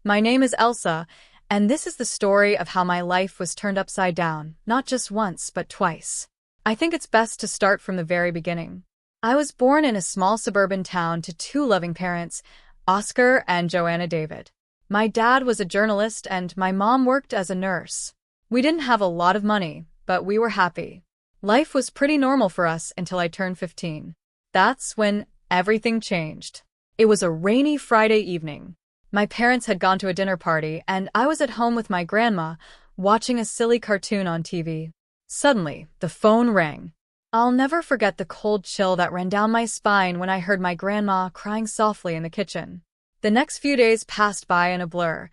My name is Elsa, and this is the story of how my life was turned upside down, not just once, but twice. I think it's best to start from the very beginning. I was born in a small suburban town to two loving parents, Oscar and Joanna David. My dad was a journalist and my mom worked as a nurse. We didn't have a lot of money, but we were happy. Life was pretty normal for us until I turned 15. That's when everything changed. It was a rainy Friday evening. My parents had gone to a dinner party, and I was at home with my grandma, watching a silly cartoon on TV. Suddenly, the phone rang. I'll never forget the cold chill that ran down my spine when I heard my grandma crying softly in the kitchen. The next few days passed by in a blur.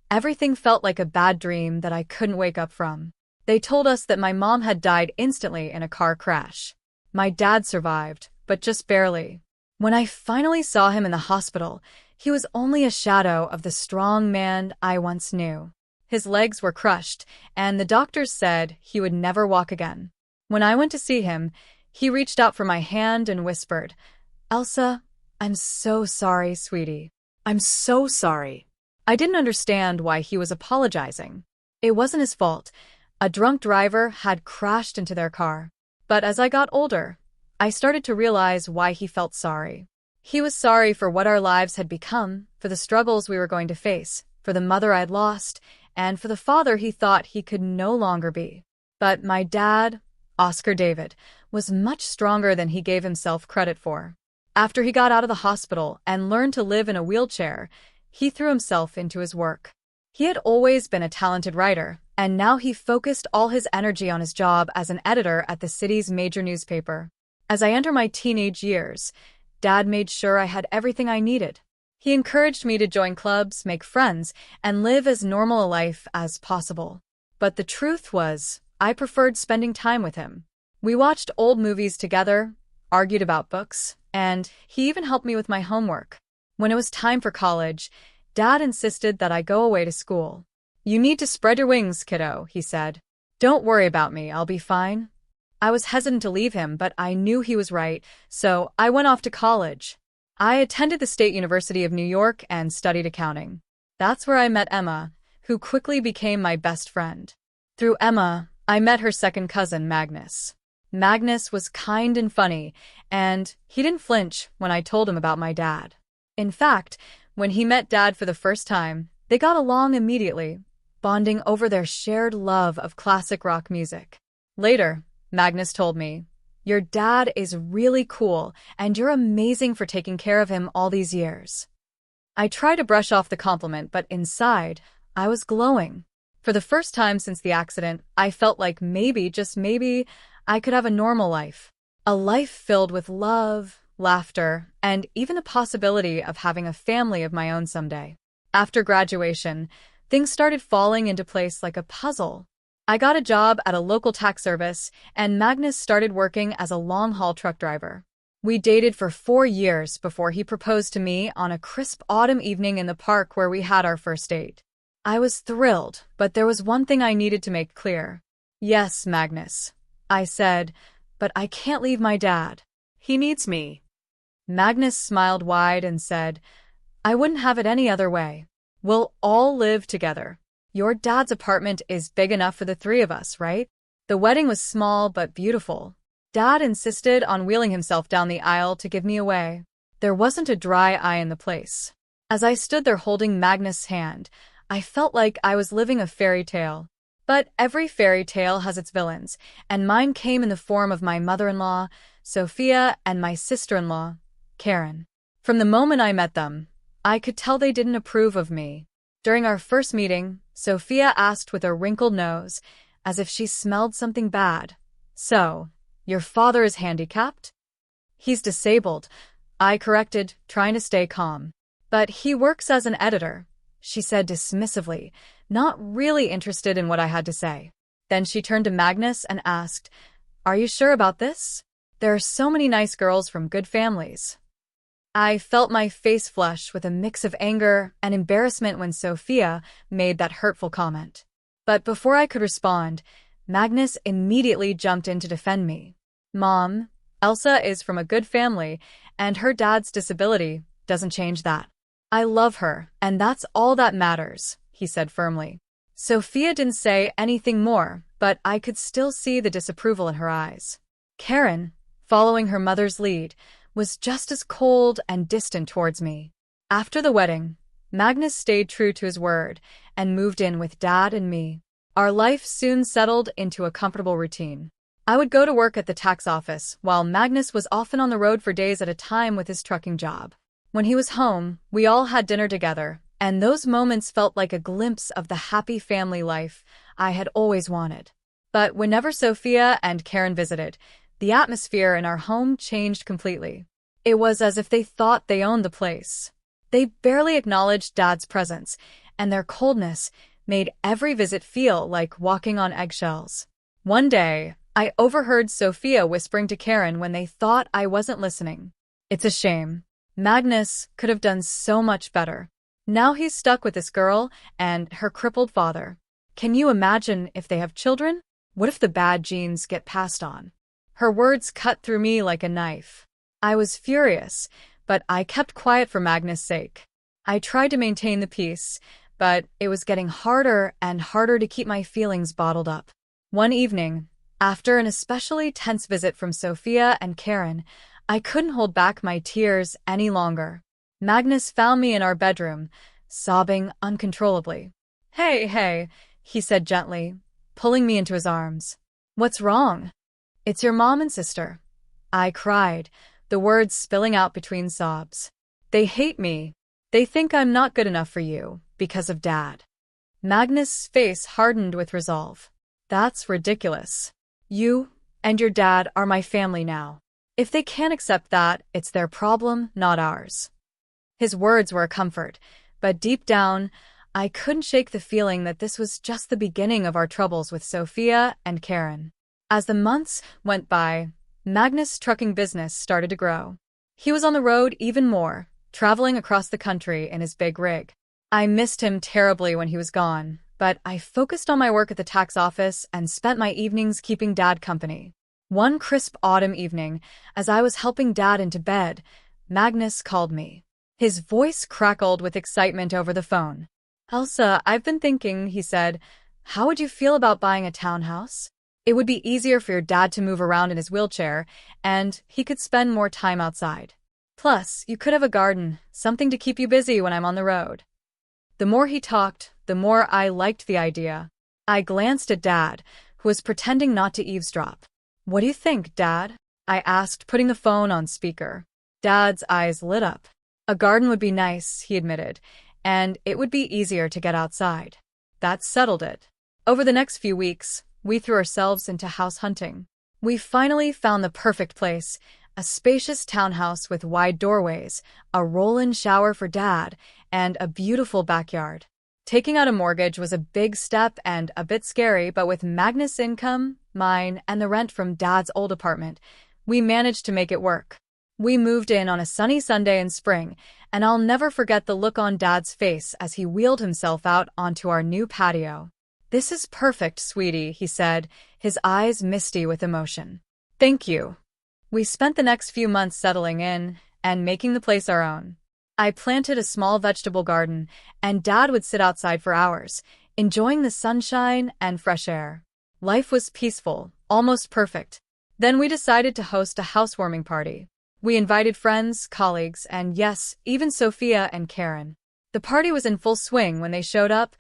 Everything felt like a bad dream that I couldn't wake up from. They told us that my mom had died instantly in a car crash. My dad survived, but just barely. When I finally saw him in the hospital, he was only a shadow of the strong man I once knew. His legs were crushed, and the doctors said he would never walk again. When I went to see him, he reached out for my hand and whispered, "Elsa, I'm so sorry, sweetie. I'm so sorry." I didn't understand why he was apologizing. It wasn't his fault. A drunk driver had crashed into their car. But as I got older, I started to realize why he felt sorry. He was sorry for what our lives had become, for the struggles we were going to face, for the mother I'd lost, and for the father he thought he could no longer be. But my dad, Oscar David, was much stronger than he gave himself credit for. After he got out of the hospital and learned to live in a wheelchair, he threw himself into his work. He had always been a talented writer, and now he focused all his energy on his job as an editor at the city's major newspaper. As I enter my teenage years, Dad made sure I had everything I needed. He encouraged me to join clubs, make friends, and live as normal a life as possible. But the truth was, I preferred spending time with him. We watched old movies together, argued about books, and he even helped me with my homework. When it was time for college, Dad insisted that I go away to school. "You need to spread your wings, kiddo," he said. "Don't worry about me, I'll be fine." I was hesitant to leave him, but I knew he was right, so I went off to college. I attended the State University of New York and studied accounting. That's where I met Emma, who quickly became my best friend. Through Emma, I met her second cousin, Magnus. Magnus was kind and funny, and he didn't flinch when I told him about my dad. In fact, when he met Dad for the first time, they got along immediately, bonding over their shared love of classic rock music. Later, Magnus told me, "Your dad is really cool, and you're amazing for taking care of him all these years." I tried to brush off the compliment, but inside, I was glowing. For the first time since the accident, I felt like maybe, just maybe, I could have a normal life. A life filled with love, laughter, and even the possibility of having a family of my own someday. After graduation, things started falling into place like a puzzle. I got a job at a local tax service, and Magnus started working as a long-haul truck driver. We dated for 4 years before he proposed to me on a crisp autumn evening in the park where we had our first date. I was thrilled, but there was one thing I needed to make clear. "Yes, Magnus," I said, "but I can't leave my dad. He needs me." Magnus smiled wide and said, "I wouldn't have it any other way. We'll all live together. Your dad's apartment is big enough for the three of us, right?" The wedding was small but beautiful. Dad insisted on wheeling himself down the aisle to give me away. There wasn't a dry eye in the place. As I stood there holding Magnus' hand, I felt like I was living a fairy tale. But every fairy tale has its villains, and mine came in the form of my mother-in-law, Sophia, and my sister-in-law, Karen. From the moment I met them, I could tell they didn't approve of me. During our first meeting, Sophia asked with a wrinkled nose, as if she smelled something bad, "So, your father is handicapped?" "He's disabled," I corrected, trying to stay calm. "But he works as an editor," she said dismissively, not really interested in what I had to say. Then she turned to Magnus and asked, "Are you sure about this? There are so many nice girls from good families." I felt my face flush with a mix of anger and embarrassment when Sophia made that hurtful comment. But before I could respond, Magnus immediately jumped in to defend me. "Mom, Elsa is from a good family, and her dad's disability doesn't change that." I love her, and that's all that matters, he said firmly. Sophia didn't say anything more, but I could still see the disapproval in her eyes. Karen, following her mother's lead, was just as cold and distant towards me. After the wedding, Magnus stayed true to his word and moved in with Dad and me. Our life soon settled into a comfortable routine. I would go to work at the tax office, while Magnus was often on the road for days at a time with his trucking job. When he was home, we all had dinner together, and those moments felt like a glimpse of the happy family life I had always wanted. But whenever Sophia and Karen visited, the atmosphere in our home changed completely. It was as if they thought they owned the place. They barely acknowledged Dad's presence, and their coldness made every visit feel like walking on eggshells. One day, I overheard Sophia whispering to Karen when they thought I wasn't listening. "It's a shame. Magnus could have done so much better. Now he's stuck with this girl and her crippled father. Can you imagine if they have children? What if the bad genes get passed on?" Her words cut through me like a knife. I was furious, but I kept quiet for Magnus' sake. I tried to maintain the peace, but it was getting harder and harder to keep my feelings bottled up. One evening, after an especially tense visit from Sophia and Karen, I couldn't hold back my tears any longer. Magnus found me in our bedroom, sobbing uncontrollably. Hey, he said gently, pulling me into his arms. "What's wrong?" "It's your mom and sister," I cried, the words spilling out between sobs. "They hate me. They think I'm not good enough for you, because of Dad." Magnus' face hardened with resolve. "That's ridiculous. You and your dad are my family now. If they can't accept that, it's their problem, not ours." His words were a comfort, but deep down, I couldn't shake the feeling that this was just the beginning of our troubles with Sophia and Karen. As the months went by, Magnus' trucking business started to grow. He was on the road even more, traveling across the country in his big rig. I missed him terribly when he was gone, but I focused on my work at the tax office and spent my evenings keeping Dad company. One crisp autumn evening, as I was helping Dad into bed, Magnus called me. His voice crackled with excitement over the phone. "Elsa, I've been thinking," he said. "How would you feel about buying a townhouse? It would be easier for your dad to move around in his wheelchair, and he could spend more time outside. Plus, you could have a garden, something to keep you busy when I'm on the road." The more he talked, the more I liked the idea. I glanced at Dad, who was pretending not to eavesdrop. "What do you think, Dad?" I asked, putting the phone on speaker. Dad's eyes lit up. "A garden would be nice," he admitted, "and it would be easier to get outside." That settled it. Over the next few weeks, we threw ourselves into house hunting. We finally found the perfect place, a spacious townhouse with wide doorways, a roll-in shower for Dad, and a beautiful backyard. Taking out a mortgage was a big step and a bit scary, but with Magnus' income, mine, and the rent from Dad's old apartment, we managed to make it work. We moved in on a sunny Sunday in spring, and I'll never forget the look on Dad's face as he wheeled himself out onto our new patio. "This is perfect, sweetie," he said, his eyes misty with emotion. "Thank you." We spent the next few months settling in and making the place our own. I planted a small vegetable garden, and Dad would sit outside for hours, enjoying the sunshine and fresh air. Life was peaceful, almost perfect. Then we decided to host a housewarming party. We invited friends, colleagues, and yes, even Sophia and Karen. The party was in full swing when they showed up,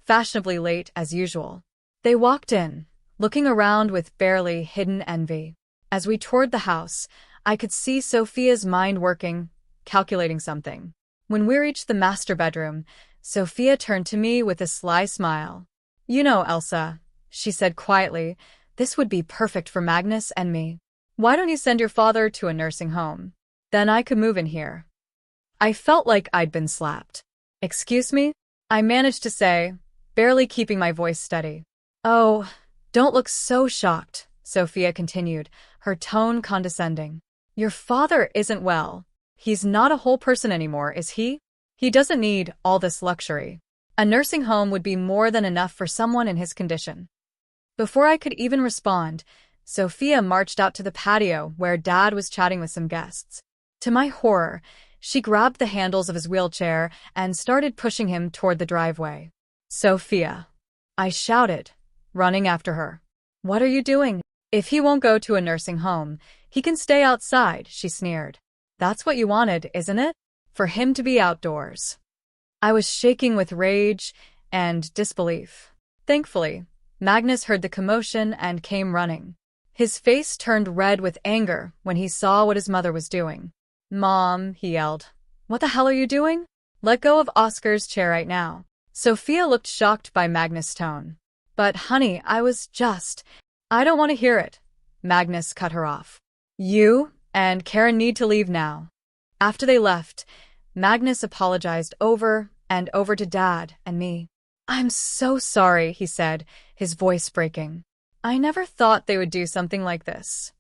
fashionably late as usual. They walked in, looking around with barely hidden envy. As we toured the house, I could see Sophia's mind working, calculating something. When we reached the master bedroom, Sophia turned to me with a sly smile. "You know, Elsa," she said quietly, "this would be perfect for Magnus and me. Why don't you send your father to a nursing home? Then I could move in here." I felt like I'd been slapped. "Excuse me?" I managed to say, barely keeping my voice steady. "Oh, don't look so shocked," Sophia continued, her tone condescending. "Your father isn't well. He's not a whole person anymore, is he? He doesn't need all this luxury. A nursing home would be more than enough for someone in his condition." Before I could even respond, Sophia marched out to the patio where Dad was chatting with some guests. To my horror, She grabbed the handles of his wheelchair and started pushing him toward the driveway. "Sophia," I shouted, running after her. "What are you doing? If he won't go to a nursing home, he can stay outside," she sneered. "That's what you wanted, isn't it? For him to be outdoors." I was shaking with rage and disbelief. Thankfully, Magnus heard the commotion and came running. His face turned red with anger when he saw what his mother was doing. "Mom," he yelled, "what the hell are you doing? Let go of Oscar's chair right now." Sophia looked shocked by Magnus' tone. "But honey, I don't want to hear it." Magnus cut her off. "You and Karen need to leave now." After they left, Magnus apologized over and over to Dad and me. "I'm so sorry," he said, his voice breaking. "I never thought they would do something like this."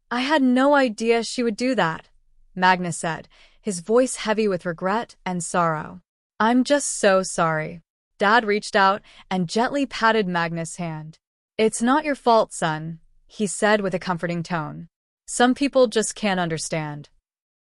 "I had no idea she would do that," Magnus said, his voice heavy with regret and sorrow. "I'm just so sorry." Dad reached out and gently patted Magnus' hand. "It's not your fault, son," he said with a comforting tone. "Some people just can't understand."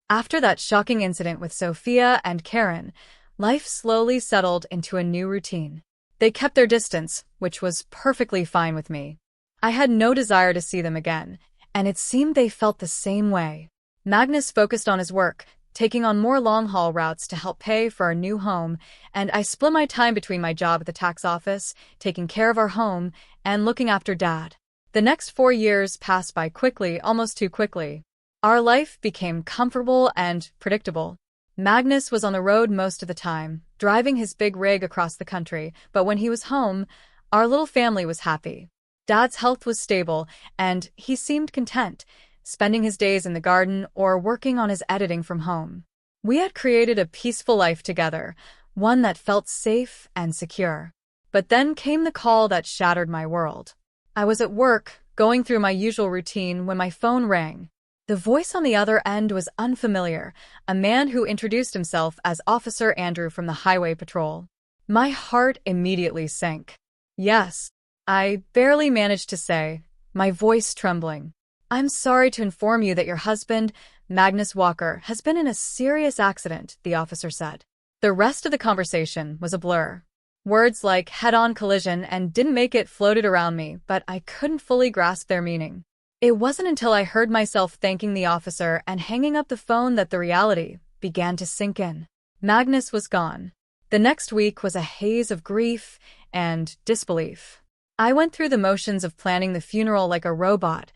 After that shocking incident with Sophia and Karen, life slowly settled into a new routine. They kept their distance, which was perfectly fine with me. I had no desire to see them again, and it seemed they felt the same way. Magnus focused on his work, taking on more long-haul routes to help pay for our new home, and I split my time between my job at the tax office, taking care of our home, and looking after Dad. The next 4 years passed by quickly, almost too quickly. Our life became comfortable and predictable. Magnus was on the road most of the time, driving his big rig across the country, but when he was home, our little family was happy. Dad's health was stable, and he seemed content, spending his days in the garden or working on his editing from home. We had created a peaceful life together, one that felt safe and secure. But then came the call that shattered my world. I was at work, going through my usual routine, when my phone rang. The voice on the other end was unfamiliar, a man who introduced himself as Officer Andrew from the Highway Patrol. My heart immediately sank. "Yes," I barely managed to say, my voice trembling. "I'm sorry to inform you that your husband, Magnus Walker, has been in a serious accident," the officer said. The rest of the conversation was a blur. Words like head-on collision and "didn't make it" floated around me, but I couldn't fully grasp their meaning. It wasn't until I heard myself thanking the officer and hanging up the phone that the reality began to sink in. Magnus was gone. The next week was a haze of grief and disbelief. I went through the motions of planning the funeral like a robot,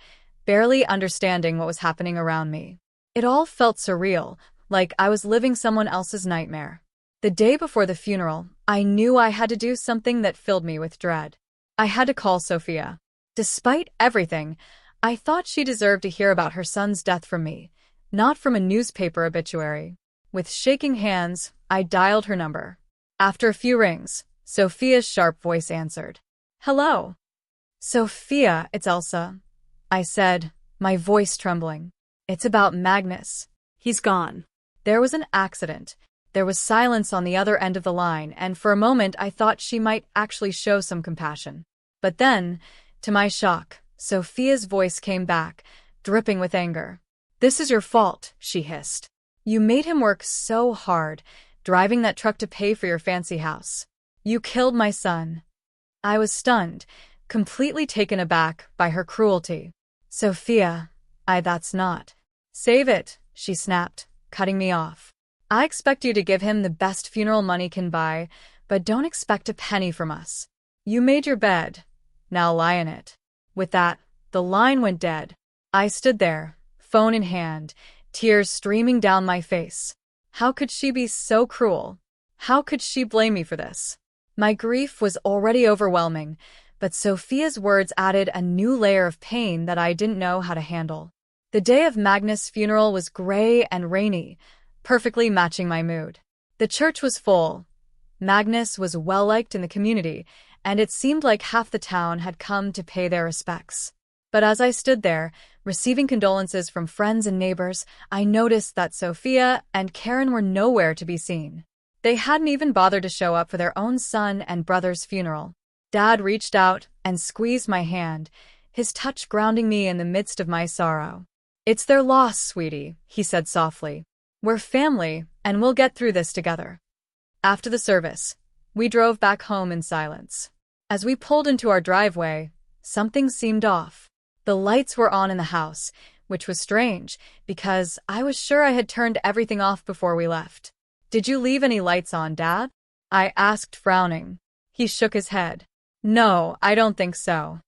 barely understanding what was happening around me. It all felt surreal, like I was living someone else's nightmare. The day before the funeral, I knew I had to do something that filled me with dread. I had to call Sophia. Despite everything, I thought she deserved to hear about her son's death from me, not from a newspaper obituary. With shaking hands, I dialed her number. After a few rings, Sophia's sharp voice answered. "Hello." "Sophia, it's Elsa," I said, my voice trembling. "It's about Magnus. He's gone. There was an accident." There was silence on the other end of the line, and for a moment I thought she might actually show some compassion. But then, to my shock, Sophia's voice came back, dripping with anger. "This is your fault," she hissed. "You made him work so hard, driving that truck to pay for your fancy house. You killed my son." I was stunned, completely taken aback by her cruelty. "Sophia, that's not." "Save it," she snapped, cutting me off. "I expect you to give him the best funeral money can buy, but don't expect a penny from us. You made your bed. Now lie in it." With that, the line went dead. I stood there, phone in hand, tears streaming down my face. How could she be so cruel? How could she blame me for this? My grief was already overwhelming, but Sophia's words added a new layer of pain that I didn't know how to handle. The day of Magnus' funeral was gray and rainy, perfectly matching my mood. The church was full. Magnus was well-liked in the community, and it seemed like half the town had come to pay their respects. But as I stood there, receiving condolences from friends and neighbors, I noticed that Sophia and Karen were nowhere to be seen. They hadn't even bothered to show up for their own son and brother's funeral. Dad reached out and squeezed my hand, his touch grounding me in the midst of my sorrow. "It's their loss, sweetie," he said softly. We're family, and we'll get through this together. After the service, we drove back home in silence. As we pulled into our driveway, something seemed off. The lights were on in the house, which was strange, because I was sure I had turned everything off before we left. "Did you leave any lights on, Dad?" I asked, frowning. He shook his head. "No, I don't think so."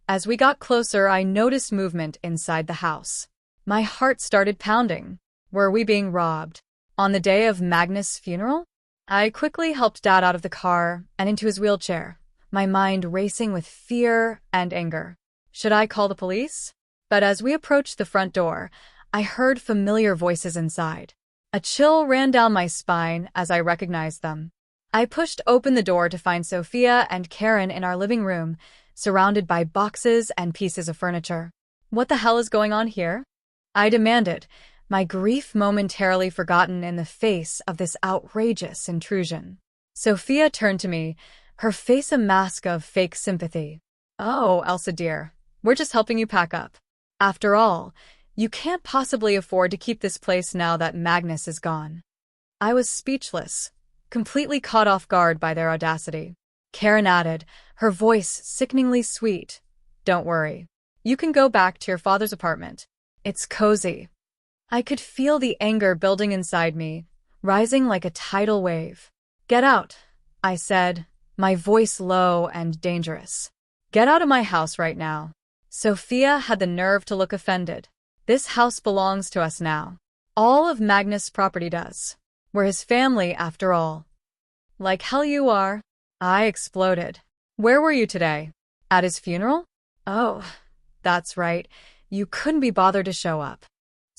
As we got closer, I noticed movement inside the house. My heart started pounding. Were we being robbed? On the day of Magnus' funeral? I quickly helped Dad out of the car and into his wheelchair, my mind racing with fear and anger. Should I call the police? But as we approached the front door, I heard familiar voices inside. A chill ran down my spine as I recognized them. I pushed open the door to find Sophia and Karen in our living room, surrounded by boxes and pieces of furniture. "What the hell is going on here?" I demanded, my grief momentarily forgotten in the face of this outrageous intrusion. Sophia turned to me, her face a mask of fake sympathy. "Oh, Elsa dear, we're just helping you pack up. After all, you can't possibly afford to keep this place now that Magnus is gone." I was speechless, completely caught off guard by their audacity. Karen added, her voice sickeningly sweet, "Don't worry. You can go back to your father's apartment. It's cozy." I could feel the anger building inside me, rising like a tidal wave. "Get out," I said, my voice low and dangerous. "Get out of my house right now." Sophia had the nerve to look offended. "This house belongs to us now. All of Magnus' property does. We're his family, after all." "Like hell you are," I exploded. "Where were you today? At his funeral?" "Oh, that's right. You couldn't be bothered to show up."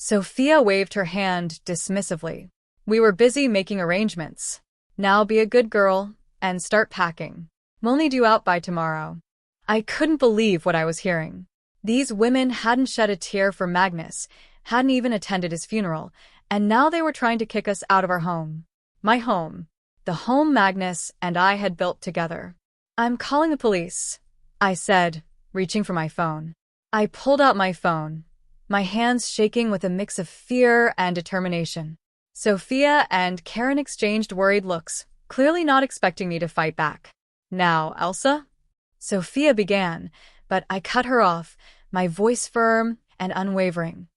Sophia waved her hand dismissively. "We were busy making arrangements. Now be a good girl and start packing. We'll need you out by tomorrow." I couldn't believe what I was hearing. These women hadn't shed a tear for Magnus, hadn't even attended his funeral, and now they were trying to kick us out of our home. My home. The home Magnus and I had built together. "I'm calling the police," I said, reaching for my phone. I pulled out my phone, my hands shaking with a mix of fear and determination. Sophia and Karen exchanged worried looks, clearly not expecting me to fight back. "Now, Elsa?" Sophia began, but I cut her off, my voice firm and unwavering.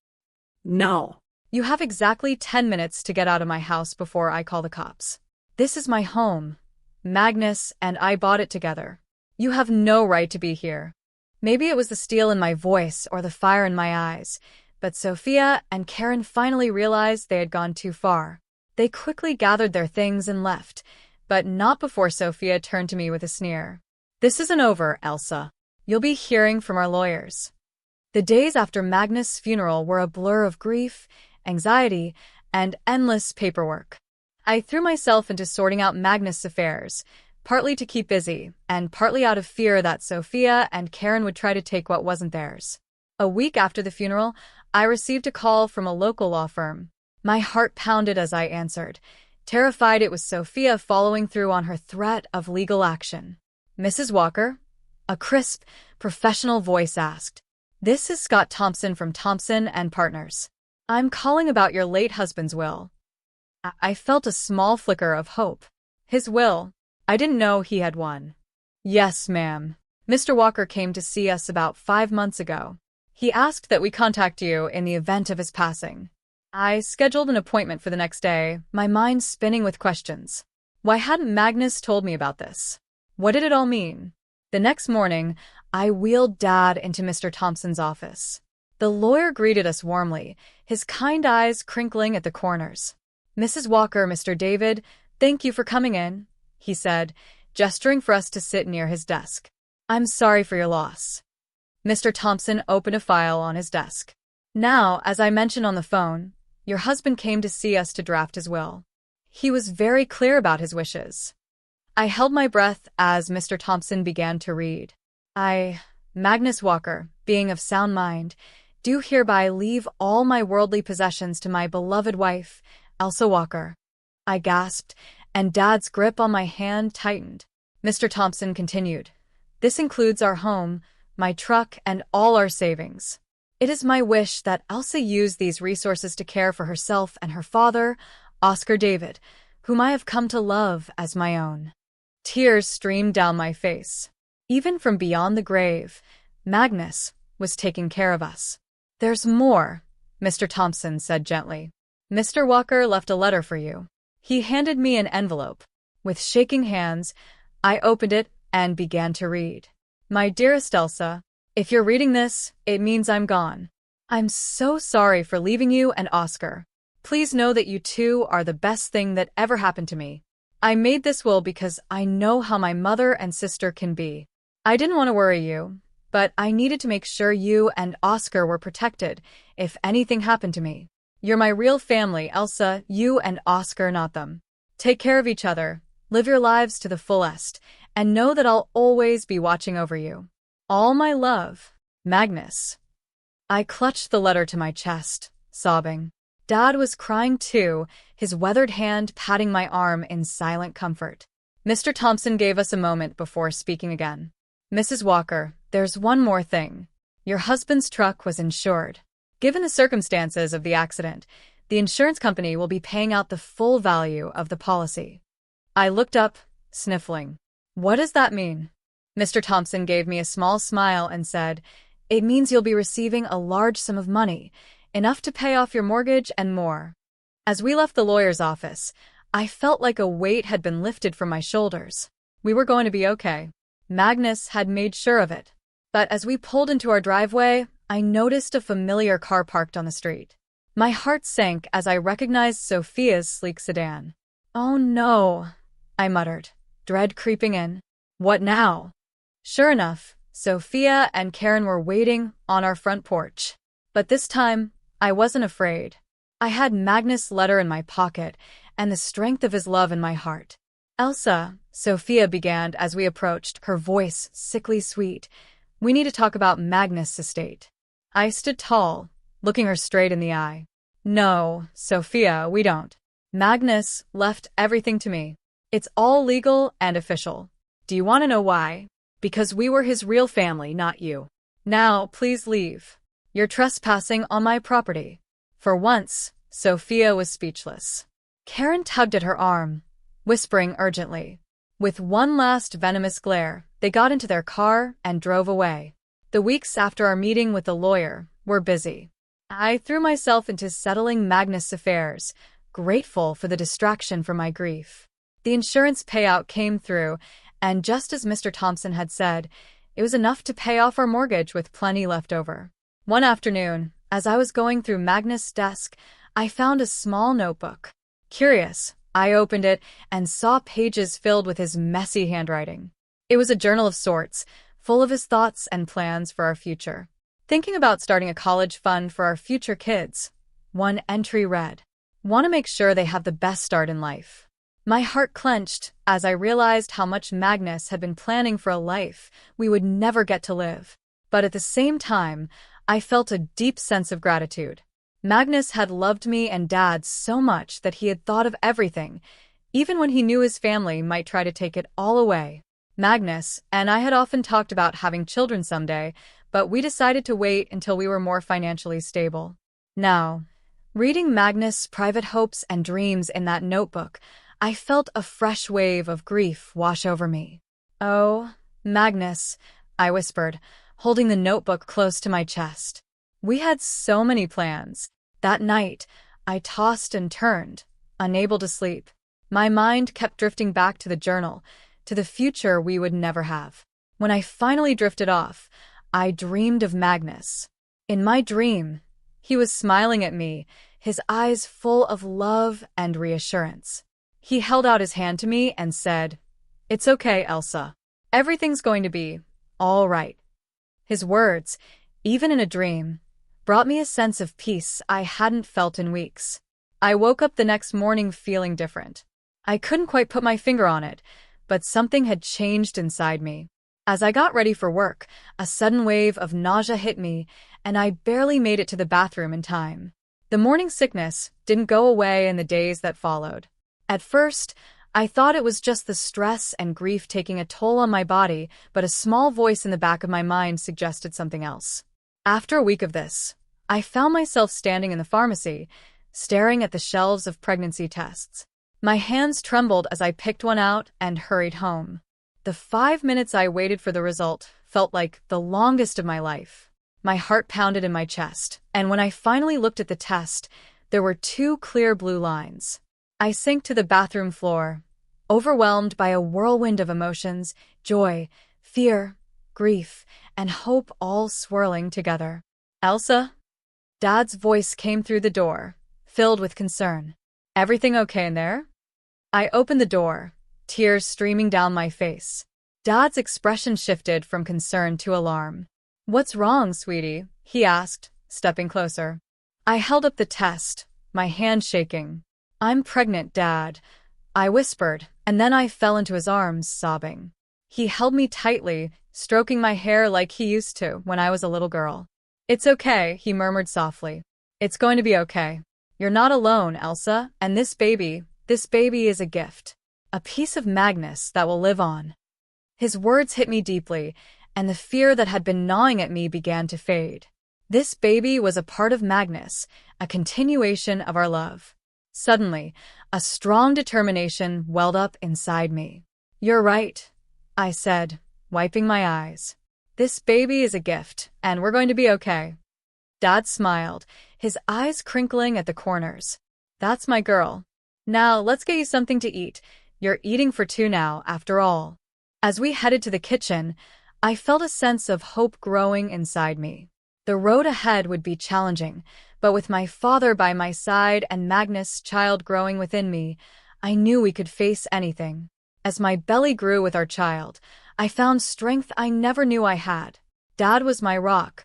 "No." "You have exactly 10 minutes to get out of my house before I call the cops. This is my home. Magnus and I bought it together. You have no right to be here." Maybe it was the steel in my voice or the fire in my eyes, but Sophia and Karen finally realized they had gone too far. They quickly gathered their things and left, but not before Sophia turned to me with a sneer. "This isn't over, Elsa. You'll be hearing from our lawyers." The days after Magnus' funeral were a blur of grief, anxiety, and endless paperwork. I threw myself into sorting out Magnus' affairs, partly to keep busy, and partly out of fear that Sophia and Karen would try to take what wasn't theirs. A week after the funeral, I received a call from a local law firm. My heart pounded as I answered, terrified it was Sophia following through on her threat of legal action. "Mrs. Walker?" A crisp, professional voice asked. "This is Scott Thompson from Thompson and Partners. I'm calling about your late husband's will." I felt a small flicker of hope. "His will? I didn't know he had one." "Yes, ma'am. Mr. Walker came to see us about 5 months ago. He asked that we contact you in the event of his passing." I scheduled an appointment for the next day, my mind spinning with questions. Why hadn't Magnus told me about this? What did it all mean? The next morning, I wheeled Dad into Mr. Thompson's office. The lawyer greeted us warmly, his kind eyes crinkling at the corners. "Mrs. Walker, Mr. David, thank you for coming in," he said, gesturing for us to sit near his desk. "I'm sorry for your loss." Mr. Thompson opened a file on his desk. "Now, as I mentioned on the phone, your husband came to see us to draft his will. He was very clear about his wishes." I held my breath as Mr. Thompson began to read. "I, Magnus Walker, being of sound mind, do hereby leave all my worldly possessions to my beloved wife, Elsa Walker." I gasped, and Dad's grip on my hand tightened. Mr. Thompson continued, "This includes our home, my truck, and all our savings. It is my wish that Elsa use these resources to care for herself and her father, Oscar David, whom I have come to love as my own. Tears streamed down my face. Even from beyond the grave, Magnus was taking care of us. There's more, Mr. Thompson said gently. Mr. Walker left a letter for you. He handed me an envelope. With shaking hands, I opened it and began to read. My dearest Elsa, if you're reading this, it means I'm gone. I'm so sorry for leaving you and Oscar. Please know that you two are the best thing that ever happened to me. I made this will because I know how my mother and sister can be. I didn't want to worry you, but I needed to make sure you and Oscar were protected if anything happened to me. You're my real family, Elsa, you and Oscar, not them. Take care of each other, live your lives to the fullest, and know that I'll always be watching over you. All my love, Magnus. I clutched the letter to my chest, sobbing. Dad was crying too, his weathered hand patting my arm in silent comfort. Mr. Thompson gave us a moment before speaking again. Mrs. Walker, there's one more thing. Your husband's truck was insured. Given the circumstances of the accident, the insurance company will be paying out the full value of the policy. I looked up, sniffling. What does that mean? Mr. Thompson gave me a small smile and said, it means you'll be receiving a large sum of money, enough to pay off your mortgage and more. As we left the lawyer's office, I felt like a weight had been lifted from my shoulders. We were going to be okay. Magnus had made sure of it. But as we pulled into our driveway, I noticed a familiar car parked on the street. My heart sank as I recognized Sophia's sleek sedan. Oh no, I muttered, dread creeping in. What now? Sure enough, Sophia and Karen were waiting on our front porch. But this time, I wasn't afraid. I had Magnus' letter in my pocket and the strength of his love in my heart. Elsa, Sophia began as we approached, her voice sickly sweet. We need to talk about Magnus' estate. I stood tall, looking her straight in the eye. No, Sophia, we don't. Magnus left everything to me. It's all legal and official. Do you want to know why? Because we were his real family, not you. Now, please leave. You're trespassing on my property. For once, Sophia was speechless. Karen tugged at her arm, whispering urgently. With one last venomous glare, they got into their car and drove away. The weeks after our meeting with the lawyer were busy. I threw myself into settling Magnus' affairs, grateful for the distraction from my grief. The insurance payout came through, and just as Mr. Thompson had said, it was enough to pay off our mortgage with plenty left over. One afternoon, as I was going through Magnus' desk, I found a small notebook. Curious, I opened it and saw pages filled with his messy handwriting. It was a journal of sorts, full of his thoughts and plans for our future. Thinking about starting a college fund for our future kids. One entry read, "Want to make sure they have the best start in life." My heart clenched as I realized how much Magnus had been planning for a life we would never get to live. But at the same time, I felt a deep sense of gratitude. Magnus had loved me and Dad so much that he had thought of everything, even when he knew his family might try to take it all away. Magnus and I had often talked about having children someday, but we decided to wait until we were more financially stable. Now, reading Magnus' private hopes and dreams in that notebook, I felt a fresh wave of grief wash over me. "Oh, Magnus," I whispered, holding the notebook close to my chest. We had so many plans. That night, I tossed and turned, unable to sleep. My mind kept drifting back to the journal, to the future we would never have. When I finally drifted off, I dreamed of Magnus. In my dream, he was smiling at me, his eyes full of love and reassurance. He held out his hand to me and said, "It's okay, Elsa. Everything's going to be all right." His words, even in a dream, brought me a sense of peace I hadn't felt in weeks. I woke up the next morning feeling different. I couldn't quite put my finger on it, but something had changed inside me. As I got ready for work, a sudden wave of nausea hit me, and I barely made it to the bathroom in time. The morning sickness didn't go away in the days that followed. At first, I thought it was just the stress and grief taking a toll on my body, but a small voice in the back of my mind suggested something else. After a week of this, I found myself standing in the pharmacy, staring at the shelves of pregnancy tests. My hands trembled as I picked one out and hurried home. The 5 minutes I waited for the result felt like the longest of my life. My heart pounded in my chest, and when I finally looked at the test, there were 2 clear blue lines. I sank to the bathroom floor, overwhelmed by a whirlwind of emotions, joy, fear, grief, and hope all swirling together. "Elsa?" Dad's voice came through the door, filled with concern. "Everything okay in there?" I opened the door, tears streaming down my face. Dad's expression shifted from concern to alarm. "What's wrong, sweetie?" he asked, stepping closer. I held up the test, my hand shaking. "I'm pregnant, Dad," I whispered, and then I fell into his arms, sobbing. He held me tightly, stroking my hair like he used to when I was a little girl. "It's okay," he murmured softly. "It's going to be okay. You're not alone, Elsa, and this baby is a gift. A piece of Magnus that will live on." His words hit me deeply, and the fear that had been gnawing at me began to fade. This baby was a part of Magnus, a continuation of our love. Suddenly, a strong determination welled up inside me. "You're right," I said, wiping my eyes. "This baby is a gift, and we're going to be okay." Dad smiled, his eyes crinkling at the corners. "That's my girl. Now, let's get you something to eat. You're eating for 2 now, after all." As we headed to the kitchen, I felt a sense of hope growing inside me. The road ahead would be challenging, but with my father by my side and Magnus' child growing within me, I knew we could face anything. As my belly grew with our child, I found strength I never knew I had. Dad was my rock,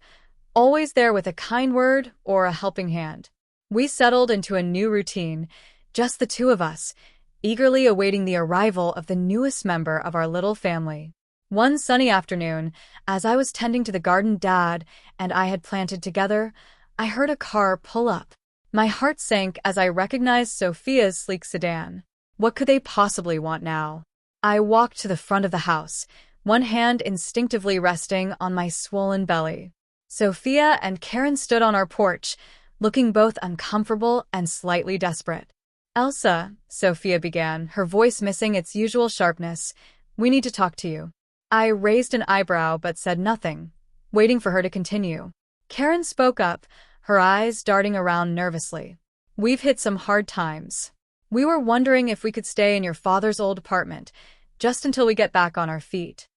always there with a kind word or a helping hand. We settled into a new routine, just the 2 of us, eagerly awaiting the arrival of the newest member of our little family. One sunny afternoon, as I was tending to the garden Dad and I had planted together, I heard a car pull up. My heart sank as I recognized Sophia's sleek sedan. What could they possibly want now? I walked to the front of the house, one hand instinctively resting on my swollen belly. Sophia and Karen stood on our porch, looking both uncomfortable and slightly desperate. "Elsa," Sophia began, her voice missing its usual sharpness, "we need to talk to you." I raised an eyebrow but said nothing, waiting for her to continue. Karen spoke up, her eyes darting around nervously. "We've hit some hard times. We were wondering if we could stay in your father's old apartment, just until we get back on our feet."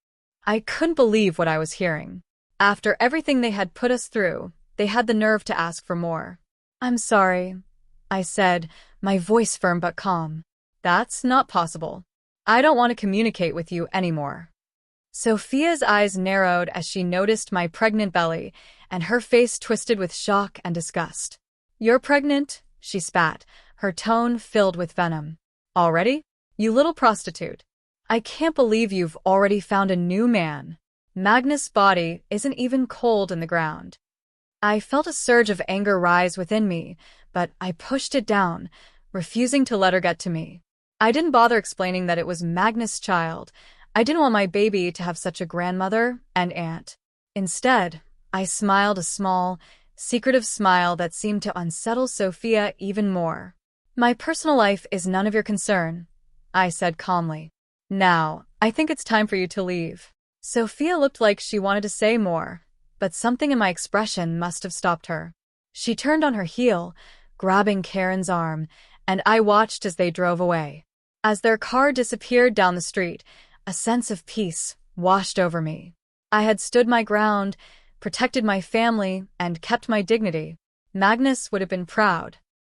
I couldn't believe what I was hearing. After everything they had put us through, they had the nerve to ask for more. "I'm sorry," I said, my voice firm but calm. "That's not possible. I don't want to communicate with you anymore." Sophia's eyes narrowed as she noticed my pregnant belly, and her face twisted with shock and disgust. "You're pregnant?" she spat, her tone filled with venom. "Already? You little prostitute. I can't believe you've already found a new man. Magnus' body isn't even cold in the ground." I felt a surge of anger rise within me, but I pushed it down, refusing to let her get to me. I didn't bother explaining that it was Magnus' child. I didn't want my baby to have such a grandmother and aunt. Instead, I smiled a small, secretive smile that seemed to unsettle Sophia even more. "My personal life is none of your concern," I said calmly. "Now, I think it's time for you to leave." Sophia looked like she wanted to say more, but something in my expression must have stopped her. She turned on her heel, grabbing Karen's arm, and I watched as they drove away. As their car disappeared down the street, a sense of peace washed over me. I had stood my ground, protected my family, and kept my dignity. Magnus would have been proud.